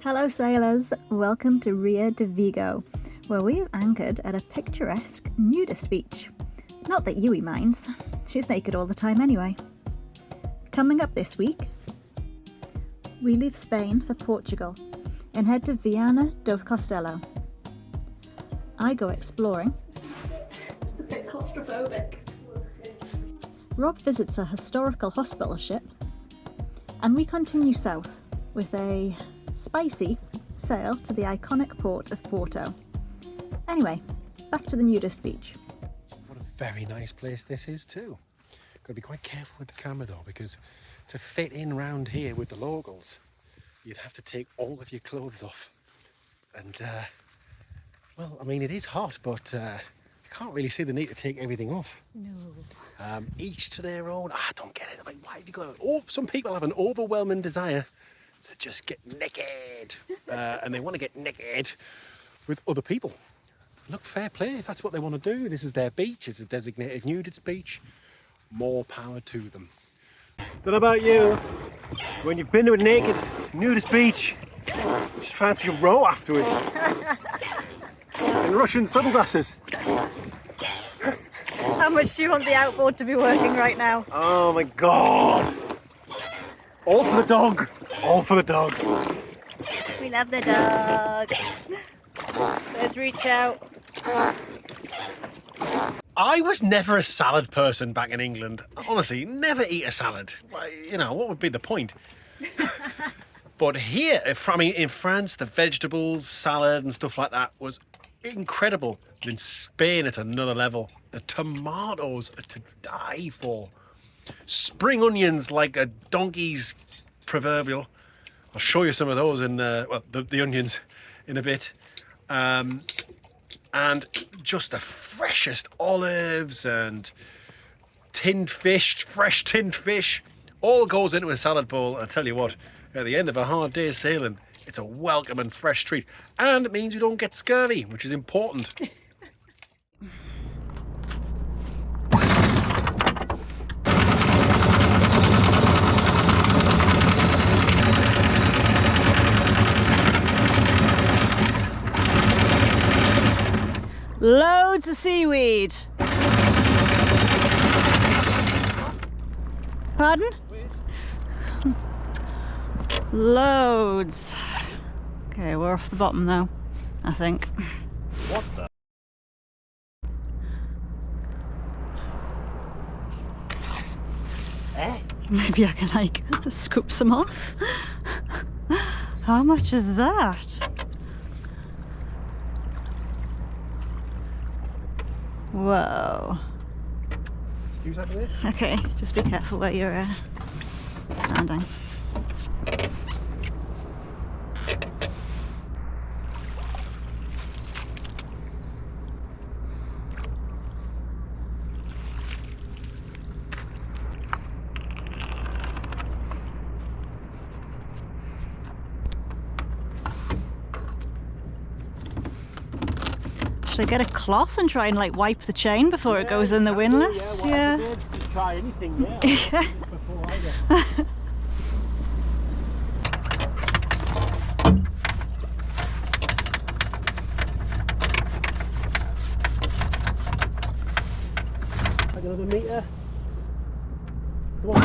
Hello sailors, welcome to Ria de Vigo, where we have anchored at a picturesque nudist beach. Not that Yui minds, she's naked all the time anyway. Coming up this week, we leave Spain for Portugal and head to Viana do Castelo. I go exploring. It's a bit claustrophobic. Rob visits a historical hospital ship, and we continue south with a spicy sail to the iconic port of Porto. Anyway, back to the nudist beach. What a very nice place this is too. Got to be quite careful with the camera though, because to fit in round here with the locals, you'd have to take all of your clothes off. And well, I mean, it is hot, but you can't really see the need to take everything off. No. Each to their own. I don't get it. I mean, why have you got? Oh, some people have an overwhelming desire to just get naked, and they want to get naked with other people. Look, fair play, if that's what they want to do. This is their beach, it's a designated nudist beach. More power to them. Don't know about you, when you've been to a naked nudist beach, you just fancy a row afterwards. In Russian sunglasses. How much do you want the outboard to be working right now? Oh my god! All for the dog! All for the dog! We love the dog. Let's reach out. I was never a salad person back in England. Honestly, never eat a salad. You know, what would be the point? But here, I mean, in France, the vegetables, salad and stuff like that was incredible. In Spain, it's another level. The tomatoes are to die for. Spring onions like a donkey's proverbial. I'll show you some of those in, well, the onions in a bit. And just the freshest olives and tinned fish, fresh tinned fish, all goes into a salad bowl. I tell you what, at the end of a hard day's sailing, it's a welcome and fresh treat. And it means you don't get scurvy, which is important. Loads of seaweed. Pardon? Loads. Okay, we're off the bottom now, I think. What the? Maybe I can like scoop some off. How much is that? Whoa. Excuse that there? Okay, just be careful where you're standing. Should I get a cloth and try and like wipe the chain before it goes in the windlass? Yeah. To try anything, yeah. Before I go. Like another metre. Come on.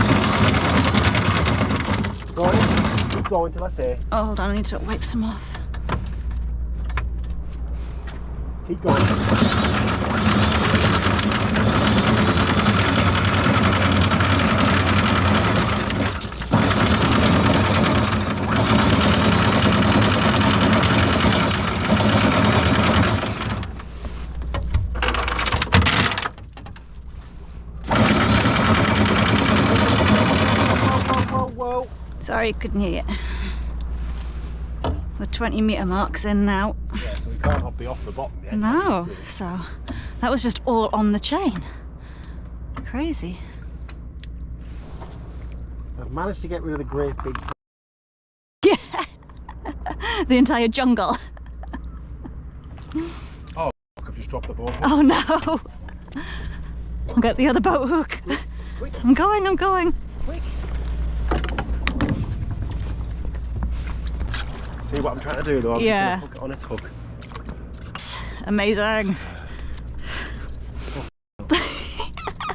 Go on. Keep going till I say. Oh, hold on, I need to wipe some off. Keep going. Whoa. Sorry, couldn't hear you. The 20-metre mark's in now. Yeah, so we can't be off the bottom yet. No, so that was just all on the chain. Crazy. I've managed to get rid of the great big... Yeah. The entire jungle. Oh, I've just dropped the boat. Oh no. I'll get the other boat hook. Quick. I'm going. Quick. See what I'm trying to do though? I'm just Yeah. gonna hook it on its hook. Amazing.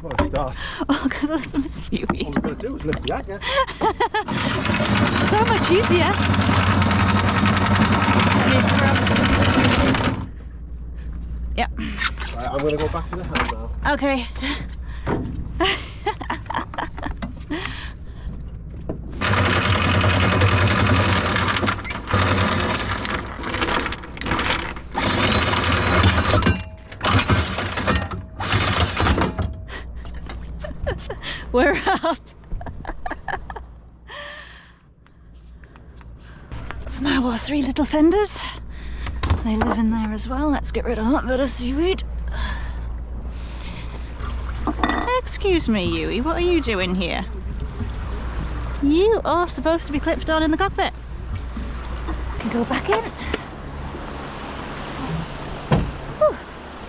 What a start. Oh, because there's some All seaweed. we've got to do is lift the anchor. So much easier. Yep. Right, I'm going to go back to the hand now. Okay. We're up. So now our 3 little fenders. They live in there as well. Let's get rid of that bit of seaweed. Excuse me, Yui, what are you doing here? You are supposed to be clipped on in the cockpit. You can go back in. Whew.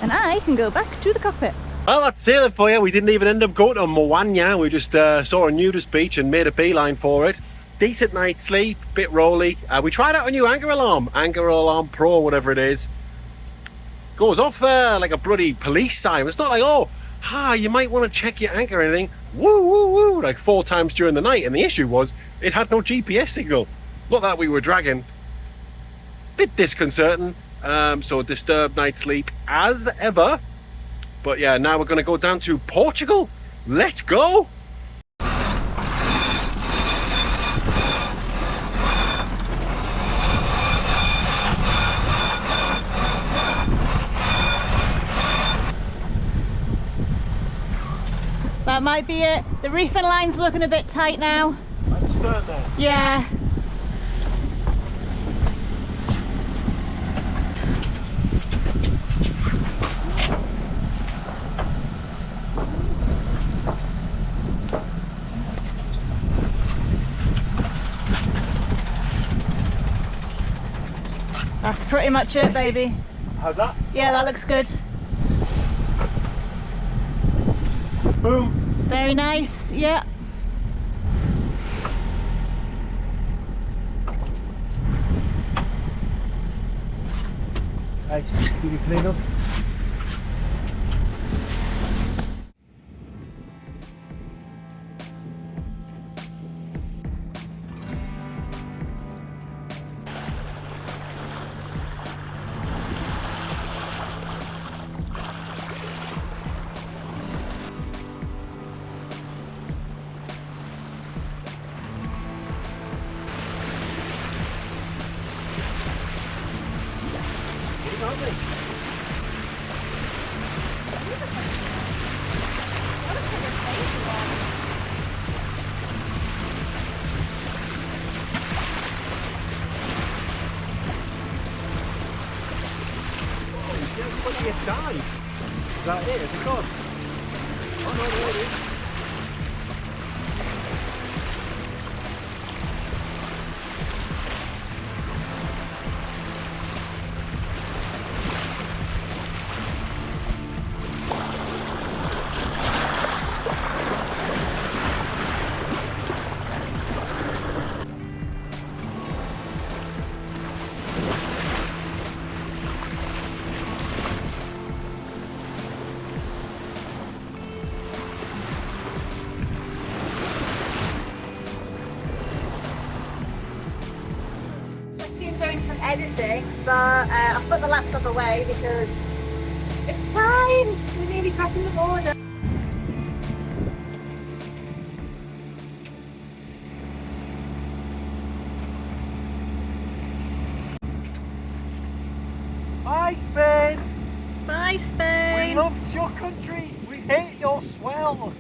And I can go back to the cockpit. Well, that's sailing for you. We didn't even end up going to Moana. We just saw a nudist beach and made a beeline for it. Decent night's sleep, bit rolly. We tried out a new Anchor Alarm Pro, whatever it is. Goes off like a bloody police siren. It's not like, oh, you might want to check your anchor or anything. Woo, woo, woo, like 4 times during the night. And the issue was, it had no GPS signal. Not that we were dragging. Bit disconcerting. So disturbed night's sleep as ever. But yeah, now we're going to go down to Portugal. Let's go! That might be it. The reefing line's looking a bit tight now. At the stern there. Yeah. That's pretty much it, baby. How's that? Yeah, that looks good. Boom. Very nice, yeah. Right, keep it clean up. Is that it? Is it gone? Oh no, there it is. Doing some editing, but I've put the laptop away because it's time. We're nearly crossing the border. Bye, Spain! Bye, Spain! We loved your country! We hate your swell!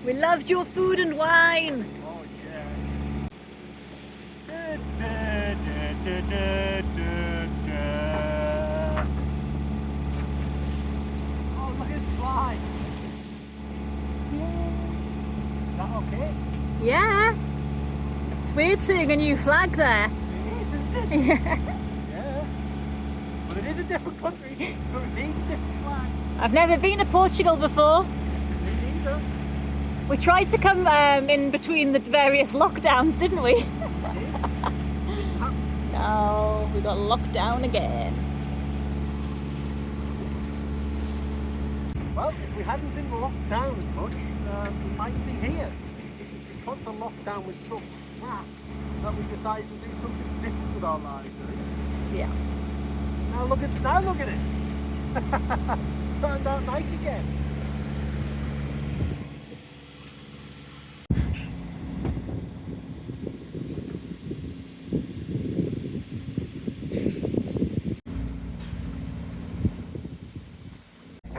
We loved your food and wine! Oh, yeah. Oh, look at it fly! Is that okay? Yeah! It's weird seeing a new flag there. It is, isn't it? Yeah. Yeah. But it is a different country, so it needs a different flag. I've never been to Portugal before. Me neither. We tried to come in between the various lockdowns, didn't we? no, we got locked down again. Well, if we hadn't been locked down as much, we might be here. Because the lockdown was so crap that we decided to do something different with our lives. Yeah. Now look at it. Turned out nice again.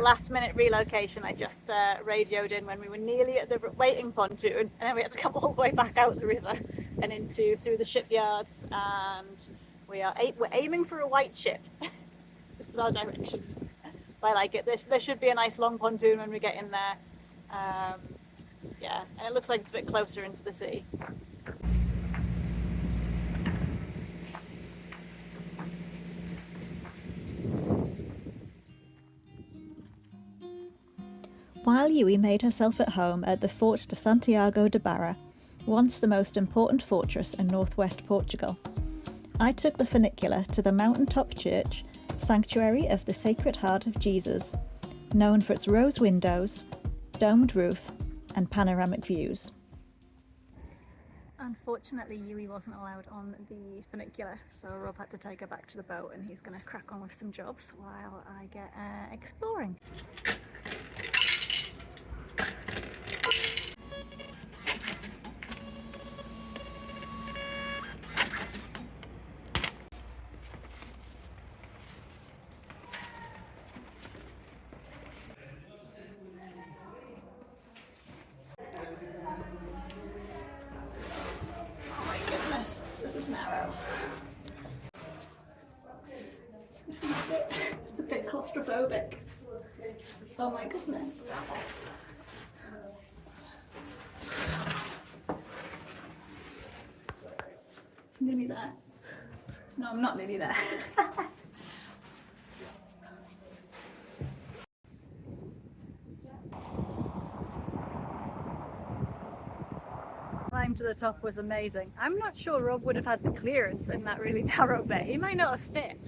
Last minute relocation. I just radioed in when we were nearly at the waiting pontoon, and then we had to come all the way back out the river and through the shipyards, and we're aiming for a white ship. This is our directions. I like it. There should be a nice long pontoon when we get in there. Yeah, and it looks like it's a bit closer into the sea. While Yui made herself at home at the Fort Santiago da Barra, once the most important fortress in northwest Portugal, I took the funicular to the mountaintop church, Sanctuary of the Sacred Heart of Jesus, known for its rose windows, domed roof, and panoramic views. Unfortunately, Yui wasn't allowed on the funicular, so Rob had to take her back to the boat, and he's going to crack on with some jobs while I get exploring. This is narrow. It's a bit claustrophobic. Oh my goodness. Nearly there. No, I'm not nearly there. Climb to the top was amazing. I'm not sure Rob would have had the clearance in that really narrow bit. He might not have fit.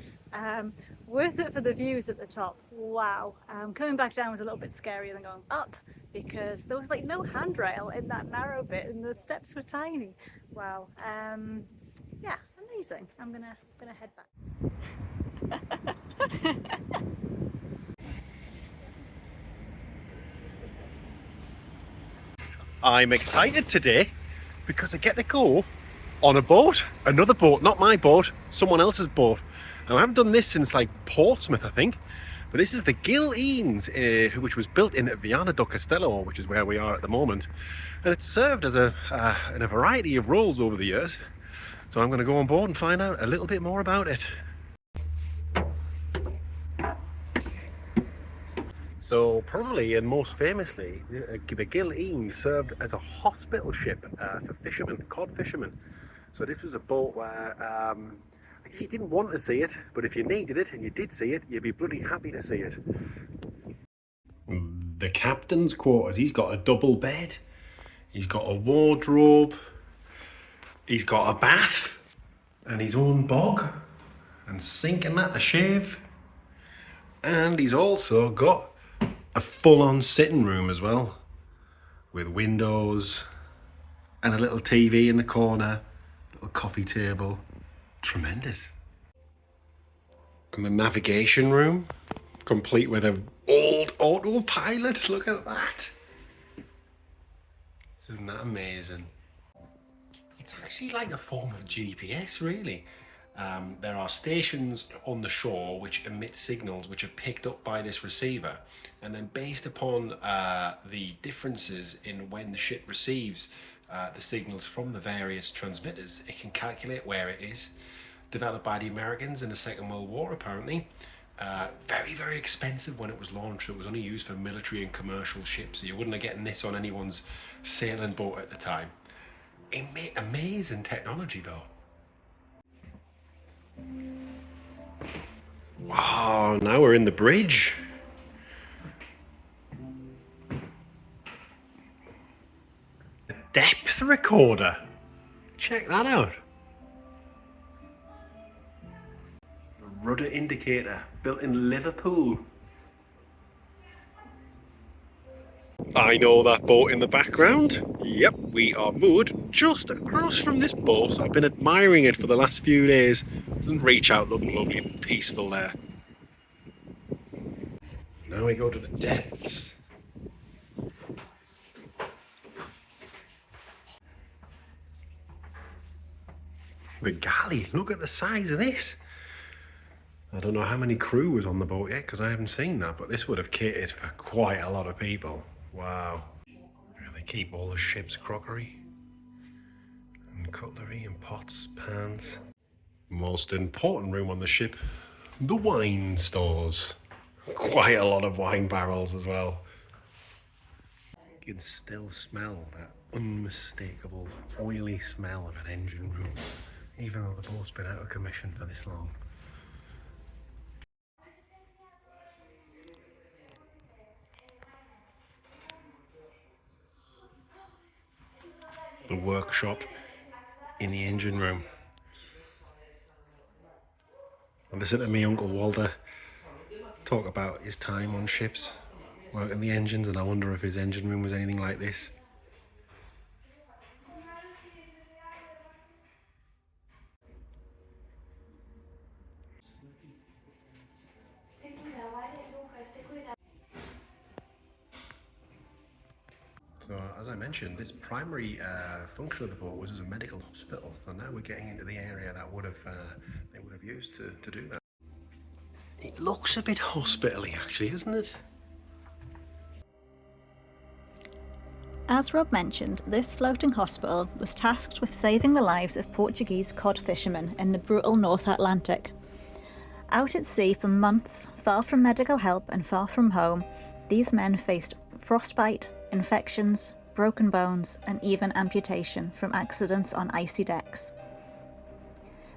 Worth it for the views at the top. Wow. Coming back down was a little bit scarier than going up because there was like no handrail in that narrow bit and the steps were tiny. Wow. Yeah, amazing. I'm gonna head back. I'm excited today because I get to go on a boat, another boat, not my boat, someone else's boat. Now, I haven't done this since like Portsmouth, I think, but this is the Gil Eannes, which was built in Viana do Castello, which is where we are at the moment, and it's served as in a variety of roles over the years. So I'm going to go on board and find out a little bit more about it. So probably and most famously, the Gil Eannes served as a hospital ship for fishermen, cod fishermen. So this was a boat where you didn't want to see it, but if you needed it and you did see it, you'd be bloody happy to see it. The captain's quarters, he's got a double bed, he's got a wardrobe, he's got a bath and his own bog and sink and that to shave, and he's also got a full-on sitting room as well, with windows and a little TV in the corner, little coffee table. Tremendous. And the navigation room, complete with an old autopilot. Look at that. Isn't that amazing? It's actually like a form of GPS, really. There are stations on the shore which emit signals which are picked up by this receiver, and then based upon the differences in when the ship receives the signals from the various transmitters, it can calculate where it is. Developed by the Americans in the Second World War, apparently. Very, very expensive when it was launched. It was only used for military and commercial ships, so you wouldn't have gotten this on anyone's sailing boat at the time. Amazing technology, though. Wow, now we're in the bridge. A depth recorder. Check that out. rudder indicator built in Liverpool. I know that boat in the background. Yep, we are moored just across from this boat. I've been admiring it for the last few days. Doesn't reach out looking lovely and peaceful there. Now we go to the depths. The galley, look at the size of this. I don't know how many crew was on the boat yet because I haven't seen that, but this would have catered for quite a lot of people. Wow. They keep all the ship's crockery and cutlery and pots, pans. Most important room on the ship, the wine stores. Quite a lot of wine barrels as well. You can still smell that unmistakable oily smell of an engine room, even though the boat's been out of commission for this long. The workshop in the engine room. I listen to me Uncle Walter talk about his time on ships, working the engines, and I wonder if his engine room was anything like this. So, as I mentioned, this primary function of the boat was as a medical hospital. So now we're getting into the area that they would have used to do that. It looks a bit hospital-y, actually, doesn't it? As Rob mentioned, this floating hospital was tasked with saving the lives of Portuguese cod fishermen in the brutal North Atlantic. Out at sea for months, far from medical help and far from home, these men faced frostbite, infections, broken bones, and even amputation from accidents on icy decks.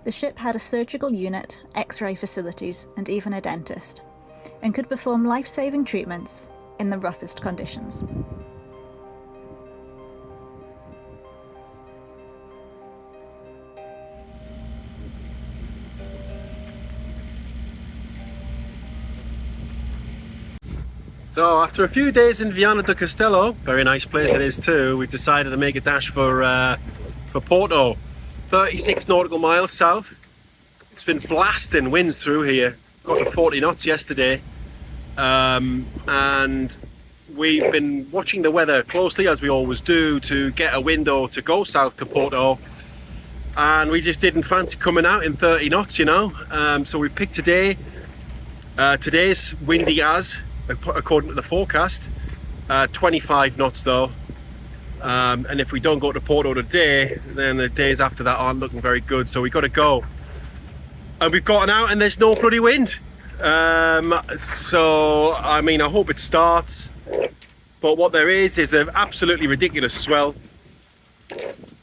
The ship had a surgical unit, X-ray facilities, and even a dentist, and could perform life-saving treatments in the roughest conditions. So after a few days in Viana do Castelo, very nice place it is too, we've decided to make a dash for Porto, 36 nautical miles south. It's been blasting winds through here, got to 40 knots yesterday, and we've been watching the weather closely as we always do to get a window to go south to Porto, and we just didn't fancy coming out in 30 knots, you know, so we picked today. Today's windy as, according to the forecast, 25 knots though, and if we don't go to Porto today, then the days after that aren't looking very good, so we got to go. And we've gotten out and there's no bloody wind, so I mean, I hope it starts, but what there is an absolutely ridiculous swell,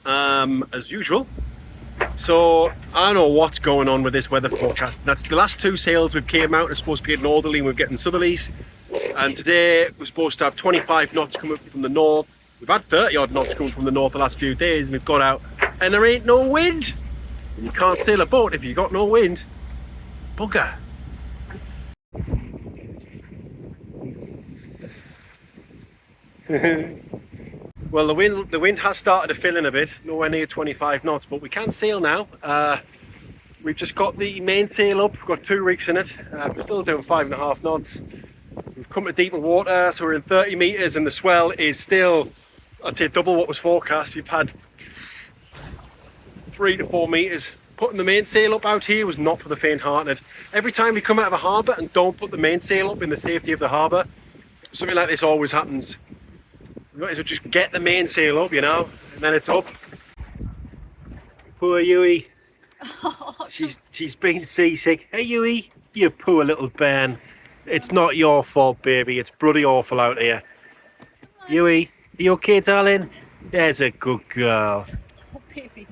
as usual. So I don't know what's going on with this weather forecast. That's the last two sails we came out are supposed to be getting northerly and we're getting southerlies, and today we're supposed to have 25 knots coming from the north. We've had 30 odd knots coming from the north the last few days, and we've got out and there ain't no wind. You can't sail a boat if you got no wind. Bugger. Well, the wind has started to fill in a bit, nowhere near 25 knots, but we can sail now. We've just got the mainsail up, we've got 2 reefs in it. We're still doing 5.5 knots. We've come to deeper water, so we're in 30 metres, and the swell is still, I'd say, double what was forecast. We've had 3 to 4 metres. Putting the mainsail up out here was not for the faint-hearted. Every time we come out of a harbour and don't put the mainsail up in the safety of the harbour, something like this always happens. You might as well just get the mainsail up, you know, and then it's up. Poor Yui. She's been seasick. Hey Yui, you poor little bairn. It's not your fault, baby. It's bloody awful out here. Yui, are you okay, darling? There's a good girl. Oh, baby.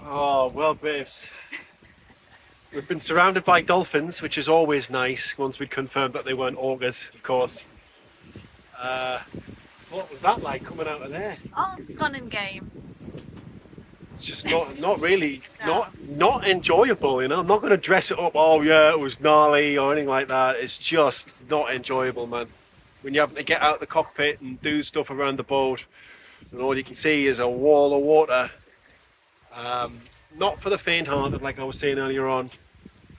Oh, well, babes. We've been surrounded by dolphins, which is always nice, once we'd confirmed that they weren't orcas, of course. What was that like coming out of there? All fun and games. It's just not really, No. not enjoyable, you know? I'm not going to dress it up, oh yeah, it was gnarly or anything like that. It's just not enjoyable, man. When you're having to get out the cockpit and do stuff around the boat, and all you can see is a wall of water. Not for the faint-hearted, like I was saying earlier on.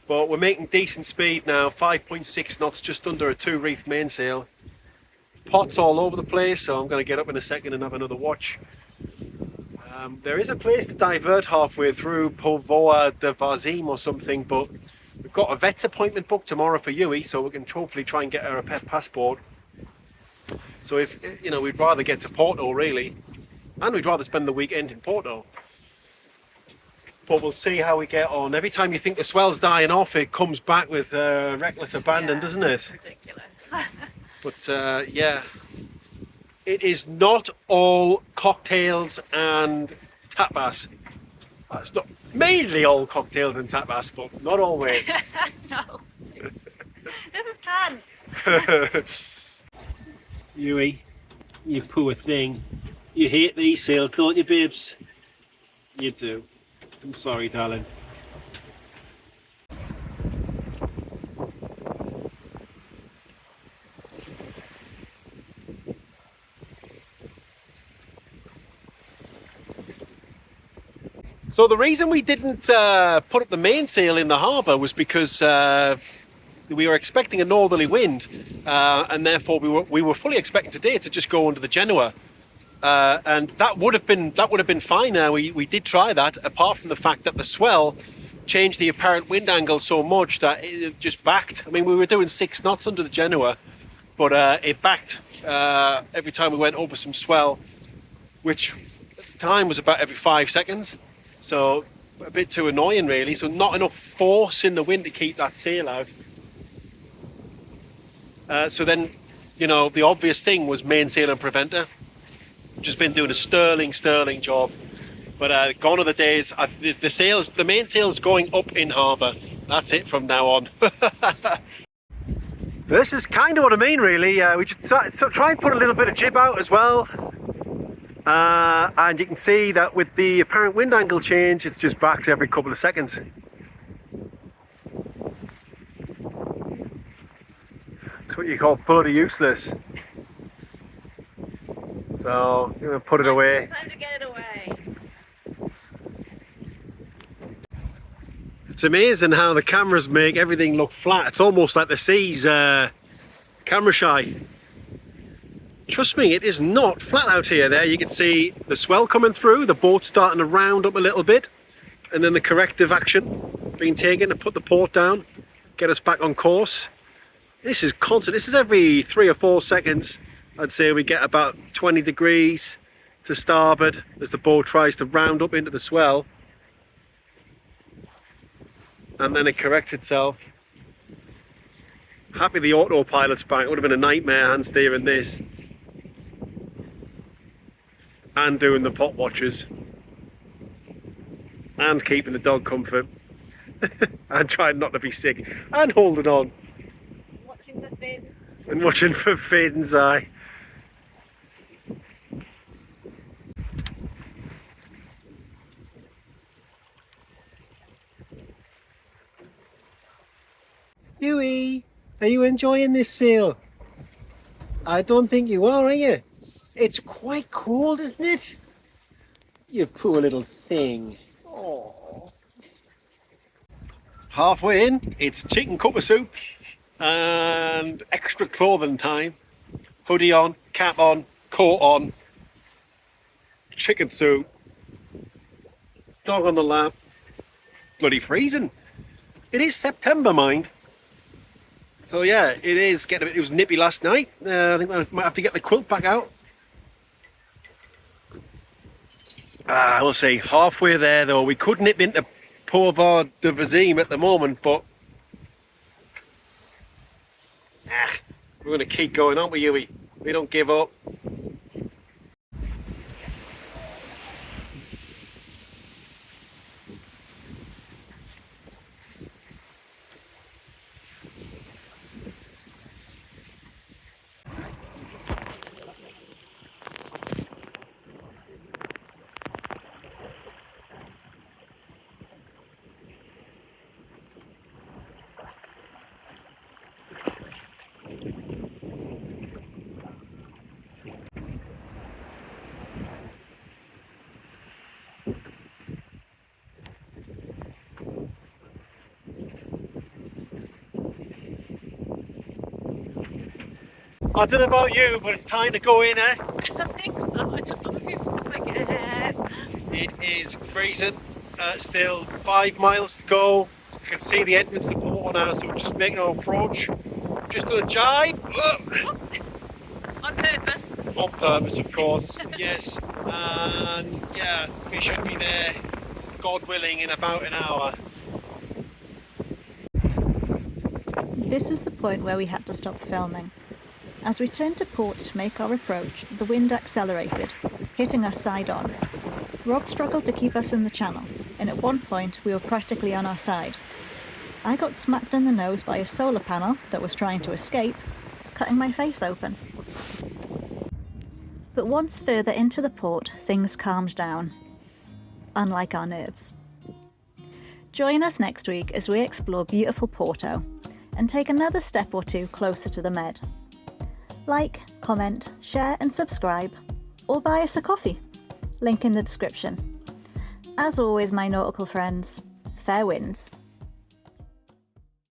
But we're making decent speed now, 5.6 knots, just under a 2-reef mainsail. Pots all over the place, so I'm going to get up in a second and have another watch. There is a place to divert halfway through, Póvoa de Varzim or something, but we've got a vet's appointment booked tomorrow for Yui, so we can hopefully try and get her a pet passport. So if, you know, we'd rather get to Porto really, and we'd rather spend the weekend in Porto. But we'll see how we get on. Every time you think the swell's dying off, it comes back with reckless abandon, doesn't it? It's ridiculous. But yeah, it is not all cocktails and tapas. It's not mainly all cocktails and tapas, but not always. No. This is pants. Yui, you poor thing. You hate these sails, don't you, babes? You do. I'm sorry, darling. So the reason we didn't put up the mainsail in the harbour was because we were expecting a northerly wind, and therefore we were fully expecting today to just go under the Genoa. And that would have been fine. We did try that, apart from the fact that the swell changed the apparent wind angle so much that it just backed. I mean, we were doing 6 knots under the Genoa, but it backed every time we went over some swell, which at the time was about every 5 seconds. So a bit too annoying, really. So not enough force in the wind to keep that sail out. So then, you know, the obvious thing was mainsail and preventer. Just been doing a sterling job, but gone are the days. The mainsail's going up in harbour. That's it from now on. This is kind of what I mean, really. We just try and put a little bit of jib out as well, and you can see that with the apparent wind angle change, it's just backed every couple of seconds. It's what you call bloody useless. So, I'm going to put it away. Time to get it away. It's amazing how the cameras make everything look flat. It's almost like the sea's camera shy. Trust me, it is not flat out here. There you can see the swell coming through, the boat starting to round up a little bit, and then the corrective action being taken to put the port down, get us back on course. This is constant. This is every 3 or 4 seconds. I'd say we get about 20 degrees to starboard as the boat tries to round up into the swell, and then it corrects itself. Happy the autopilot's back. It would have been a nightmare hand steering this and doing the pot watches and keeping the dog comfort and trying not to be sick and holding on. Watching the fins. And watching for fins, aye. Yui, are you enjoying this sail? I don't think you are you? It's quite cold, isn't it? You poor little thing. Oh. Halfway in, it's chicken cuppa soup and extra clothing time. Hoodie on, cap on, coat on, chicken soup, dog on the lap. Bloody freezing. It is September, mind. So yeah, it was nippy last night. I think I might have to get the quilt back out. We'll see. Halfway there though. We could nip into Póvoa de Varzim at the moment, but we're going to keep going, aren't we, Yui? We don't give up. I don't know about you, but it's time to go in, eh? I think so. I just want to be again. It is freezing. Still 5 miles to go. You can see the entrance to Porto now, so we're just making our approach. Just done a jibe. On purpose. On purpose, of course. Yes. And yeah, we should be there, God willing, in about an hour. This is the point where we had to stop filming. As we turned to port to make our approach, the wind accelerated, hitting us side on. Rob struggled to keep us in the channel, and at one point we were practically on our side. I got smacked in the nose by a solar panel that was trying to escape, cutting my face open. But once further into the port, things calmed down, unlike our nerves. Join us next week as we explore beautiful Porto and take another step or two closer to the Med. Like, comment, share and subscribe, or buy us a coffee. Link in the description. As always, my nautical friends, fair winds.